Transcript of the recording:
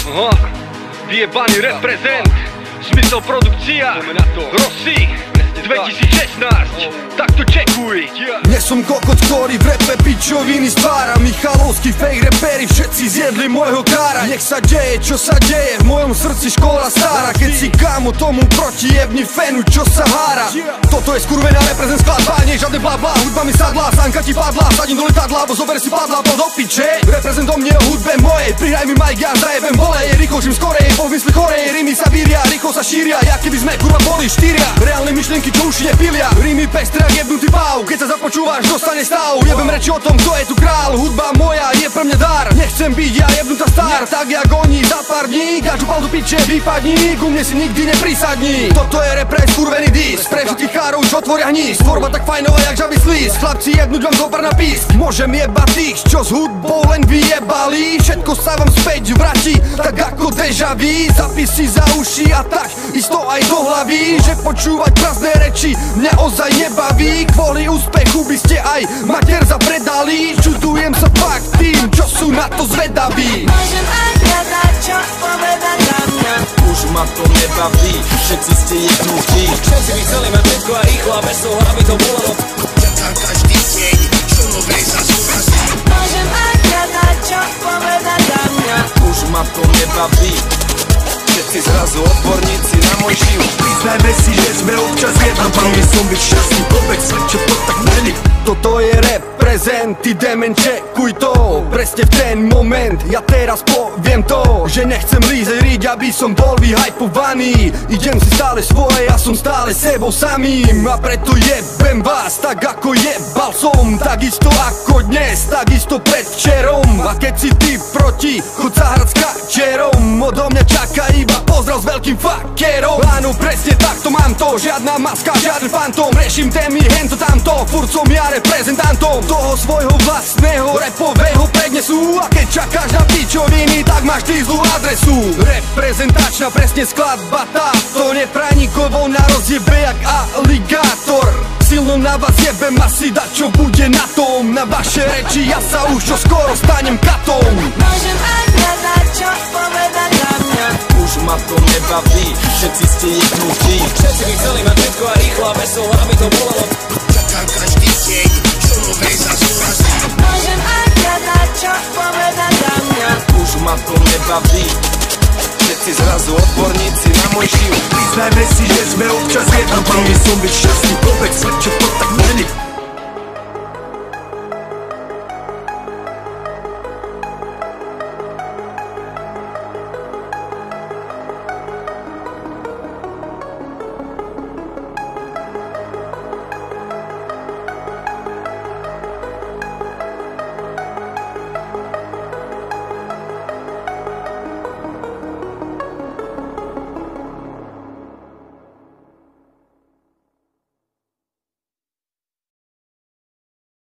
Vyjebaný reprezent, Zmysel produkcia, Rossi 2016, tak to čekuj. Nie som kokot, ktorý v repe pičoviny stvára. Michalovský fake reperi, všetci zjedli môjho kára. Nech sa deje, čo sa deje, v mojom srdci škola stará. Keď si kámo tomu proti jebni fenu, čo sa hára. Toto je skurvená reprezent skladba, nie žiadne blabla. Hudba mi sadla, sanka ti padla, sadím do letadla, bo zober si padla, bo do piče. Reprezent o mne, o hudbe mojej, prihraj mi Mike, ja zajebem volej. Rýchlo žím skorej, povysli chorej, rymy sa víria, rýchlo sa šíria. Jak keby sme kurva boli štyria, reálne myšlienky, čo už nepilia. Rymy pestre jak jebnutý pau, keď sa započúvaš, dostane stav. Jebem reči o tom, kto je tu král, hudba moja je pre mňa dar. Nechcem byť ja jebnutá star, tak jak oni za pár dní. Každú pal do piče vypadni, ku mne si nikdy neprisadni. Toto je repre skurvený dis, pre všetkých chárov, čo tvoria hníz. Tvorba tak fajnová jak žabý slíz, chlapci jebnúť vám zopár na písk. Môžem jebať tých, čo s hudbou len vyjebali. Všetko sa vám späť vráti, tak ako deja vu. Zapisy za uši a tak isto aj do hlavy, že počúvať prázdne reči mňa ozaj nebaví. Kvôli úspechu by ste aj mater zapredali. Čudujem sa fakt tým, čo sú na to zvedaví. Môžem aj hľadať, čo povedať na mňa. Už ma to nebaví, všetci ste jednutí. Všetci by chceli mať všetko a rýchlo a bez toho, aby to bolo. Čakám každý deň, čo nové zase urazí. Môžem aj hľadať, čo povedať na mňa. Už ma to nebaví, všetci zrazu odborníci na môj život. Priznajme si, že sme občas jedno. Prvý som byť šťastný, povedz sa, čo to tak není. Toto je reprezent, ty demen, čekuj to. Presne v ten moment, ja teraz poviem to, že nechcem lízeť riť, aby som bol vyhypovaný. Idem si stále svoje, ja som stále sebou samým. A preto jebem vás, tak ako jebal som. Takisto ako dnes, takisto predvčerom. A keď si ty proti, chod sa hrať s kačerom. Odo mňa čaká iba pozdrav s veľkým fakerom. Áno, presne takto mám to, žiadna maska, žiaden fantom. Riešim témy, hento tamto, furt som ja reprezentantom toho svojho vlastného repového prednesu. A keď čakáš na pičoviny, tak máš ty zlú adresu. Reprezentačná presne skladba táto, nepranikovo na rozjebe jak aligátor. Silno na vás jebem asi dať, čo bude na tom. Na vaše reči ja sa už čo skoro stanem katom. Môžem aj hľadať, čo povedať na mňa. Už ma to nebaví, všetci ste jednutí. Všetci by chceli mať všetko a rýchlo a bez toho, aby to bolo. Čakám každý deň, čo nové zase urazí. Môžem aj hľadať, čo povedať na mňa. Už ma to nebaví, všetci zrazu odborníci na môj život. Priznajme si, že sme občas jedno. Prvý som byť šťastný, povedz sa, čo to tak není.